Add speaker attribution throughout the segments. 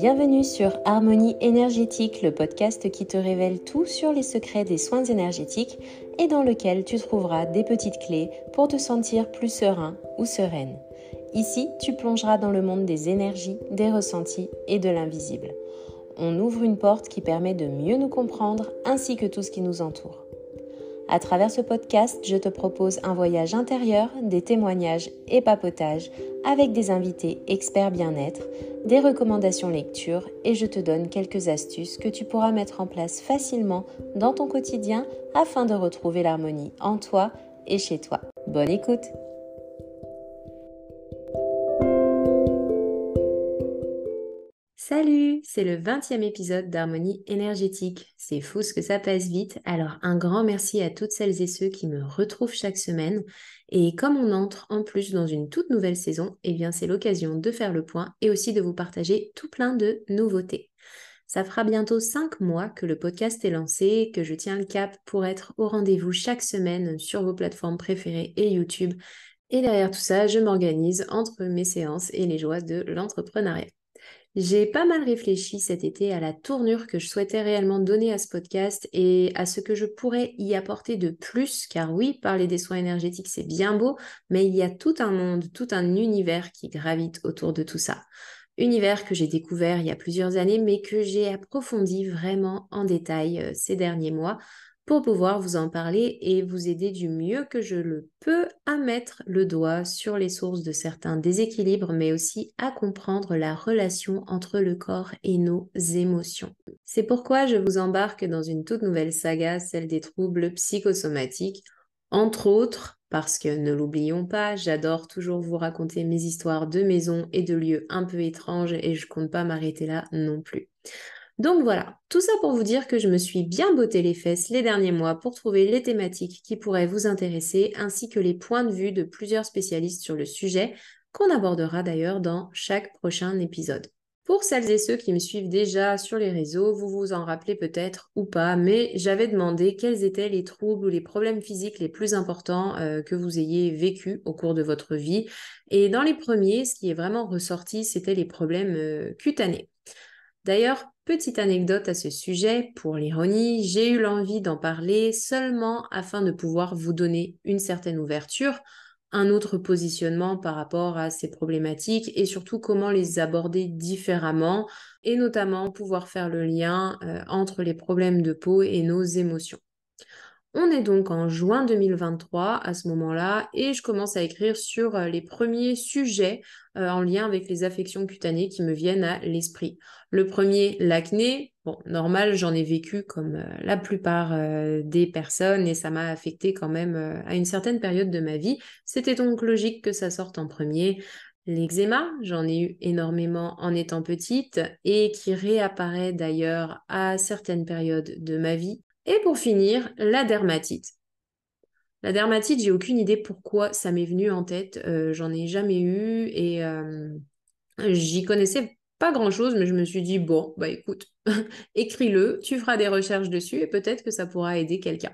Speaker 1: Bienvenue sur Harmonie énergétique, le podcast qui te révèle tout sur les secrets des soins énergétiques et dans lequel tu trouveras des petites clés pour te sentir plus serein ou sereine. Ici, tu plongeras dans le monde des énergies, des ressentis et de l'invisible. On ouvre une porte qui permet de mieux nous comprendre ainsi que tout ce qui nous entoure. À travers ce podcast, je te propose un voyage intérieur, des témoignages et papotages avec des invités experts bien-être, des recommandations lecture et je te donne quelques astuces que tu pourras mettre en place facilement dans ton quotidien afin de retrouver l'harmonie en toi et chez toi. Bonne écoute! Salut, c'est le 20e épisode d'Harmonie énergétique. C'est fou ce que ça passe vite, alors un grand merci à toutes celles et ceux qui me retrouvent chaque semaine. Et comme on entre en plus dans une toute nouvelle saison, eh bien c'est l'occasion de faire le point et aussi de vous partager tout plein de nouveautés. Ça fera bientôt 5 mois que le podcast est lancé, que je tiens le cap pour être au rendez-vous chaque semaine sur vos plateformes préférées et YouTube. Et derrière tout ça, je m'organise entre mes séances et les joies de l'entrepreneuriat. J'ai pas mal réfléchi cet été à la tournure que je souhaitais réellement donner à ce podcast et à ce que je pourrais y apporter de plus, car oui, parler des soins énergétiques, c'est bien beau, mais il y a tout un monde, tout un univers qui gravite autour de tout ça. Univers que j'ai découvert il y a plusieurs années, mais que j'ai approfondi vraiment en détail ces derniers mois pour pouvoir vous en parler et vous aider du mieux que je le peux à mettre le doigt sur les sources de certains déséquilibres, mais aussi à comprendre la relation entre le corps et nos émotions. C'est pourquoi je vous embarque dans une toute nouvelle saga, celle des troubles psychosomatiques, entre autres, parce que ne l'oublions pas, j'adore toujours vous raconter mes histoires de maisons et de lieux un peu étranges et je compte pas m'arrêter là non plus. Donc voilà, tout ça pour vous dire que je me suis bien botté les fesses les derniers mois pour trouver les thématiques qui pourraient vous intéresser ainsi que les points de vue de plusieurs spécialistes sur le sujet qu'on abordera d'ailleurs dans chaque prochain épisode. Pour celles et ceux qui me suivent déjà sur les réseaux, vous vous en rappelez peut-être ou pas, mais j'avais demandé quels étaient les troubles ou les problèmes physiques les plus importants que vous ayez vécu au cours de votre vie. Et dans les premiers, ce qui est vraiment ressorti, c'était les problèmes cutanés. D'ailleurs, petite anecdote à ce sujet, pour l'ironie, j'ai eu l'envie d'en parler seulement afin de pouvoir vous donner une certaine ouverture, un autre positionnement par rapport à ces problématiques et surtout comment les aborder différemment et notamment pouvoir faire le lien entre les problèmes de peau et nos émotions. On est donc en juin 2023 à ce moment-là et je commence à écrire sur les premiers sujets en lien avec les affections cutanées qui me viennent à l'esprit. Le premier, l'acné. Bon, normal, j'en ai vécu comme la plupart des personnes et ça m'a affecté quand même à une certaine période de ma vie. C'était donc logique que ça sorte en premier. L'eczéma, j'en ai eu énormément en étant petite et qui réapparaît d'ailleurs à certaines périodes de ma vie. Et pour finir, la dermatite. La dermatite, j'ai aucune idée pourquoi ça m'est venu en tête. J'en ai jamais eu et j'y connaissais pas grand-chose, mais je me suis dit, bon, bah écoute, écris-le, tu feras des recherches dessus et peut-être que ça pourra aider quelqu'un.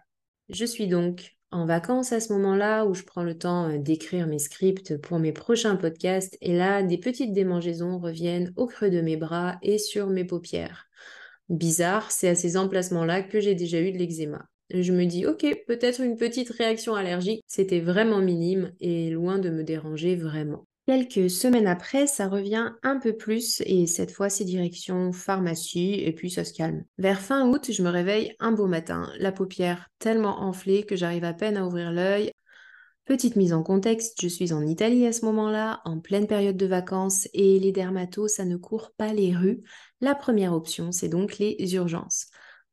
Speaker 1: Je suis donc en vacances à ce moment-là où je prends le temps d'écrire mes scripts pour mes prochains podcasts et là, des petites démangeaisons reviennent au creux de mes bras et sur mes paupières. Bizarre, c'est à ces emplacements-là que j'ai déjà eu de l'eczéma. Je me dis, ok, peut-être une petite réaction allergique, c'était vraiment minime et loin de me déranger vraiment. Quelques semaines après, ça revient un peu plus et cette fois c'est direction pharmacie et puis ça se calme. Vers fin août, je me réveille un beau matin, la paupière tellement enflée que j'arrive à peine à ouvrir l'œil. Petite mise en contexte, je suis en Italie à ce moment-là, en pleine période de vacances et les dermatos, ça ne court pas les rues. La première option, c'est donc les urgences.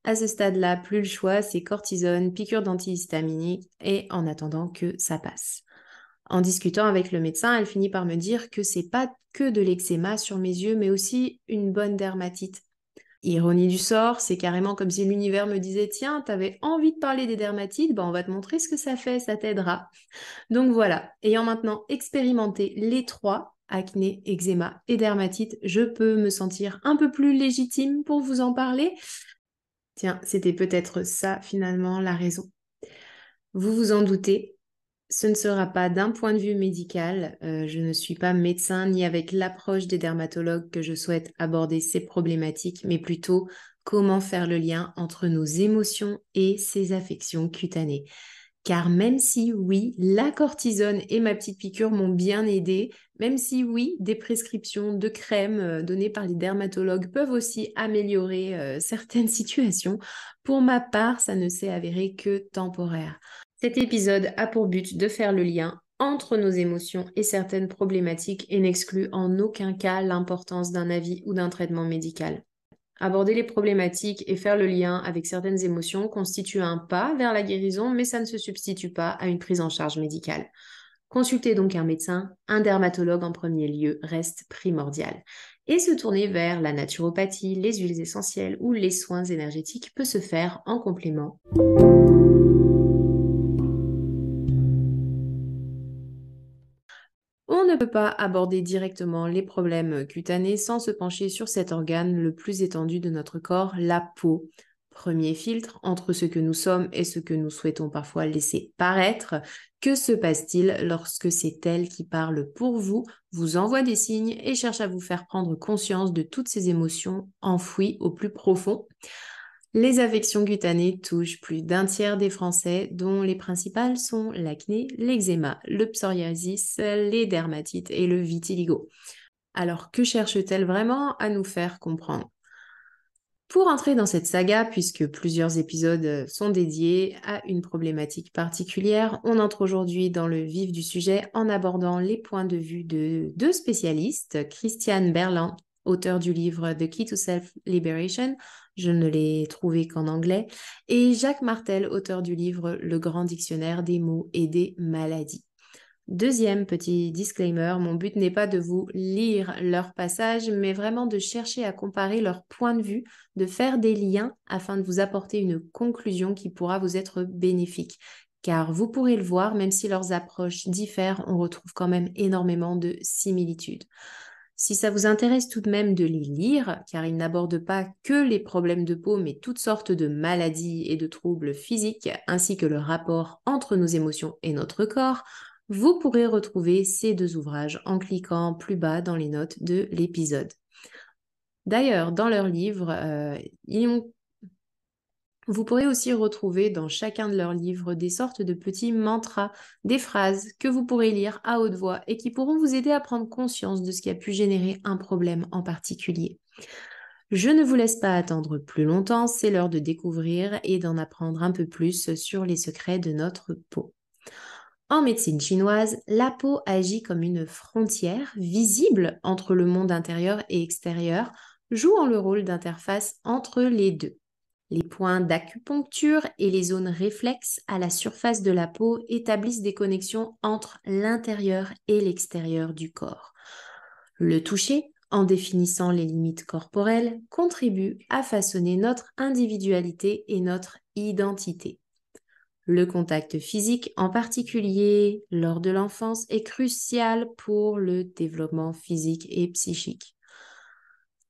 Speaker 1: À ce stade-là, plus le choix, c'est cortisone, piqûre d'antihistaminique et en attendant que ça passe. En discutant avec le médecin, elle finit par me dire que c'est pas que de l'eczéma sur mes yeux, mais aussi une bonne dermatite. Ironie du sort, c'est carrément comme si l'univers me disait, tiens, t'avais envie de parler des dermatites, ben on va te montrer ce que ça fait, ça t'aidera. Donc voilà, ayant maintenant expérimenté les trois, acné, eczéma et dermatite, je peux me sentir un peu plus légitime pour vous en parler. Tiens, c'était peut-être ça finalement la raison. Vous vous en doutez, Ce ne sera pas d'un point de vue médical. Je ne suis pas médecin ni avec l'approche des dermatologues que je souhaite aborder ces problématiques, mais plutôt comment faire le lien entre nos émotions et ces affections cutanées. Car même si oui, la cortisone et ma petite piqûre m'ont bien aidé, même si oui, des prescriptions de crèmes données par les dermatologues peuvent aussi améliorer certaines situations, pour ma part, ça ne s'est avéré que temporaire. Cet épisode a pour but de faire le lien entre nos émotions et certaines problématiques et n'exclut en aucun cas l'importance d'un avis ou d'un traitement médical. Aborder les problématiques et faire le lien avec certaines émotions constitue un pas vers la guérison, mais ça ne se substitue pas à une prise en charge médicale. Consulter donc un médecin, un dermatologue en premier lieu reste primordial. Et se tourner vers la naturopathie, les huiles essentielles ou les soins énergétiques peut se faire en complément. On ne peut pas aborder directement les problèmes cutanés sans se pencher sur cet organe le plus étendu de notre corps, la peau. Premier filtre entre ce que nous sommes et ce que nous souhaitons parfois laisser paraître. Que se passe-t-il lorsque c'est elle qui parle pour vous, vous envoie des signes et cherche à vous faire prendre conscience de toutes ces émotions enfouies au plus profond? Les affections cutanées touchent plus d'un tiers des Français, dont les principales sont l'acné, l'eczéma, le psoriasis, les dermatites et le vitiligo. Alors, que cherche-t-elle vraiment à nous faire comprendre? Pour entrer dans cette saga, puisque plusieurs épisodes sont dédiés à une problématique particulière, on entre aujourd'hui dans le vif du sujet en abordant les points de vue de deux spécialistes, Christiane Berland, auteur du livre The Key to Self-Liberation, je ne l'ai trouvé qu'en anglais, et Jacques Martel, auteur du livre Le Grand Dictionnaire des mots et des maladies. Deuxième petit disclaimer, mon but n'est pas de vous lire leur passage, mais vraiment de chercher à comparer leurs points de vue, de faire des liens afin de vous apporter une conclusion qui pourra vous être bénéfique. Car vous pourrez le voir, même si leurs approches diffèrent, on retrouve quand même énormément de similitudes. Si ça vous intéresse tout de même de les lire, car ils n'abordent pas que les problèmes de peau, mais toutes sortes de maladies et de troubles physiques, ainsi que le rapport entre nos émotions et notre corps, vous pourrez retrouver ces deux ouvrages en cliquant plus bas dans les notes de l'épisode. D'ailleurs, dans leurs livres, vous pourrez aussi retrouver dans chacun de leurs livres des sortes de petits mantras, des phrases que vous pourrez lire à haute voix et qui pourront vous aider à prendre conscience de ce qui a pu générer un problème en particulier. Je ne vous laisse pas attendre plus longtemps, c'est l'heure de découvrir et d'en apprendre un peu plus sur les secrets de notre peau. En médecine chinoise, la peau agit comme une frontière visible entre le monde intérieur et extérieur, jouant le rôle d'interface entre les deux. Les points d'acupuncture et les zones réflexes à la surface de la peau établissent des connexions entre l'intérieur et l'extérieur du corps. Le toucher, en définissant les limites corporelles, contribue à façonner notre individualité et notre identité. Le contact physique, en particulier lors de l'enfance, est crucial pour le développement physique et psychique.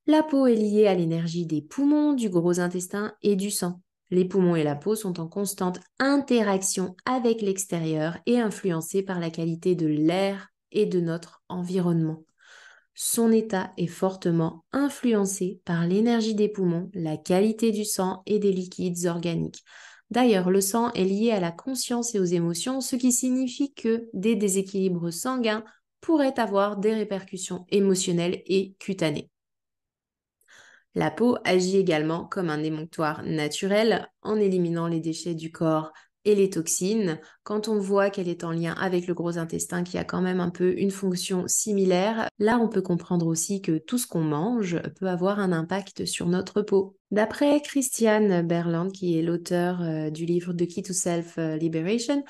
Speaker 1: La peau est liée à l'énergie des poumons, du gros intestin et du sang. Les poumons et la peau sont en constante interaction avec l'extérieur et influencés par la qualité de l'air et de notre environnement. Son état est fortement influencé par l'énergie des poumons, la qualité du sang et des liquides organiques. D'ailleurs, le sang est lié à la conscience et aux émotions, ce qui signifie que des déséquilibres sanguins pourraient avoir des répercussions émotionnelles et cutanées. La peau agit également comme un émonctoire naturel en éliminant les déchets du corps et les toxines. Quand on voit qu'elle est en lien avec le gros intestin qui a quand même un peu une fonction similaire, là on peut comprendre aussi que tout ce qu'on mange peut avoir un impact sur notre peau. D'après Christiane Berland, qui est l'auteur du livre The Key to Self-Liberation,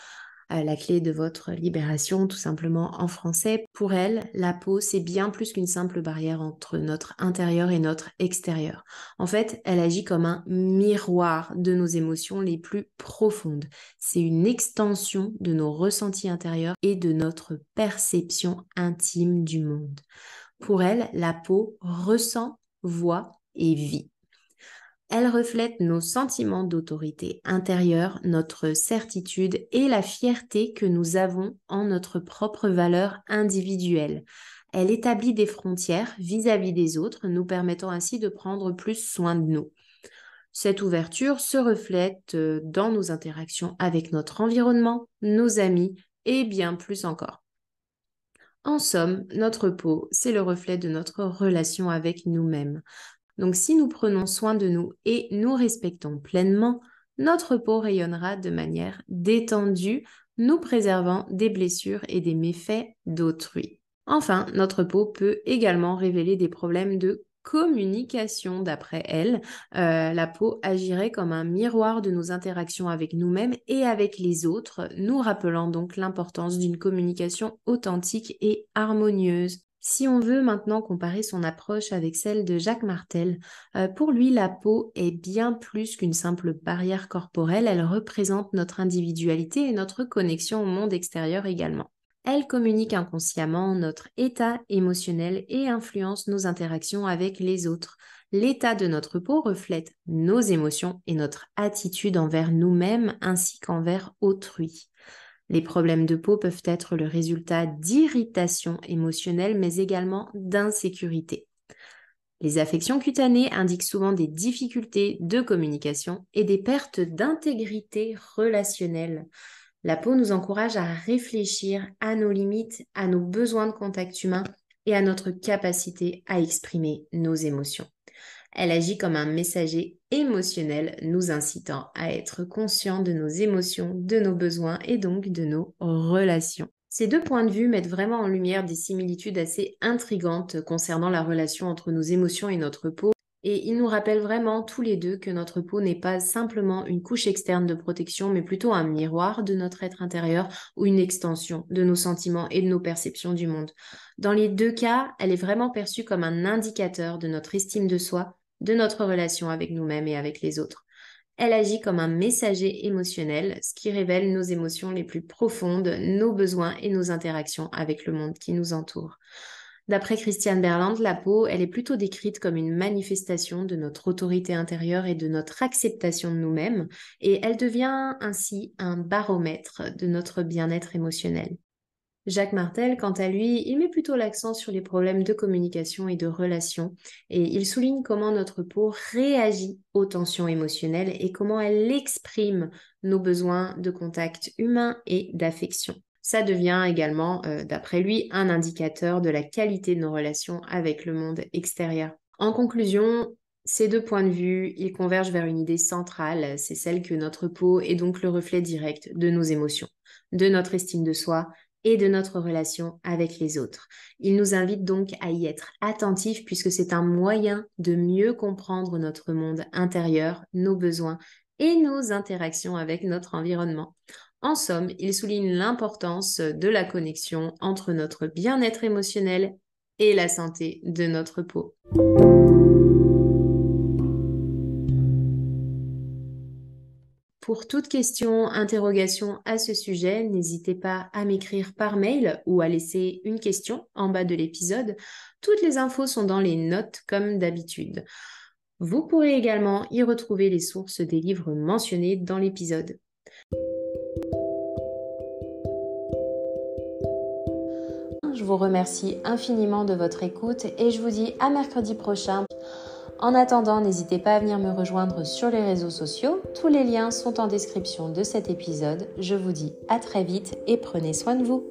Speaker 1: la clé de votre libération, tout simplement en français. Pour elle, la peau, c'est bien plus qu'une simple barrière entre notre intérieur et notre extérieur. En fait, elle agit comme un miroir de nos émotions les plus profondes. C'est une extension de nos ressentis intérieurs et de notre perception intime du monde. Pour elle, la peau ressent, voit et vit. Elle reflète nos sentiments d'autorité intérieure, notre certitude et la fierté que nous avons en notre propre valeur individuelle. Elle établit des frontières vis-à-vis des autres, nous permettant ainsi de prendre plus soin de nous. Cette ouverture se reflète dans nos interactions avec notre environnement, nos amis et bien plus encore. En somme, notre peau, c'est le reflet de notre relation avec nous-mêmes. Donc si nous prenons soin de nous et nous respectons pleinement, notre peau rayonnera de manière détendue, nous préservant des blessures et des méfaits d'autrui. Enfin, notre peau peut également révéler des problèmes de communication. D'après elle, la peau agirait comme un miroir de nos interactions avec nous-mêmes et avec les autres, nous rappelant donc l'importance d'une communication authentique et harmonieuse. Si on veut maintenant comparer son approche avec celle de Jacques Martel, pour lui, la peau est bien plus qu'une simple barrière corporelle, elle représente notre individualité et notre connexion au monde extérieur également. Elle communique inconsciemment notre état émotionnel et influence nos interactions avec les autres. L'état de notre peau reflète nos émotions et notre attitude envers nous-mêmes ainsi qu'envers autrui. Les problèmes de peau peuvent être le résultat d'irritations émotionnelles, mais également d'insécurité. Les affections cutanées indiquent souvent des difficultés de communication et des pertes d'intégrité relationnelle. La peau nous encourage à réfléchir à nos limites, à nos besoins de contact humain et à notre capacité à exprimer nos émotions. Elle agit comme un messager émotionnel, nous incitant à être conscients de nos émotions, de nos besoins et donc de nos relations. Ces deux points de vue mettent vraiment en lumière des similitudes assez intrigantes concernant la relation entre nos émotions et notre peau. Et ils nous rappellent vraiment tous les deux que notre peau n'est pas simplement une couche externe de protection, mais plutôt un miroir de notre être intérieur ou une extension de nos sentiments et de nos perceptions du monde. Dans les deux cas, elle est vraiment perçue comme un indicateur de notre estime de soi, de notre relation avec nous-mêmes et avec les autres. Elle agit comme un messager émotionnel, ce qui révèle nos émotions les plus profondes, nos besoins et nos interactions avec le monde qui nous entoure. D'après Christiane Berland, la peau, elle est plutôt décrite comme une manifestation de notre autorité intérieure et de notre acceptation de nous-mêmes, et elle devient ainsi un baromètre de notre bien-être émotionnel. Jacques Martel, quant à lui, il met plutôt l'accent sur les problèmes de communication et de relations, et il souligne comment notre peau réagit aux tensions émotionnelles et comment elle exprime nos besoins de contact humain et d'affection. Ça devient également, d'après lui, un indicateur de la qualité de nos relations avec le monde extérieur. En conclusion, ces deux points de vue, ils convergent vers une idée centrale, c'est celle que notre peau est donc le reflet direct de nos émotions, de notre estime de soi et de notre relation avec les autres. Il nous invite donc à y être attentifs puisque c'est un moyen de mieux comprendre notre monde intérieur, nos besoins et nos interactions avec notre environnement. En somme, il souligne l'importance de la connexion entre notre bien-être émotionnel et la santé de notre peau. Pour toute question, interrogation à ce sujet, n'hésitez pas à m'écrire par mail ou à laisser une question en bas de l'épisode. Toutes les infos sont dans les notes comme d'habitude. Vous pourrez également y retrouver les sources des livres mentionnés dans l'épisode. Je vous remercie infiniment de votre écoute et je vous dis à mercredi prochain. En attendant, n'hésitez pas à venir me rejoindre sur les réseaux sociaux. Tous les liens sont en description de cet épisode. Je vous dis à très vite et prenez soin de vous.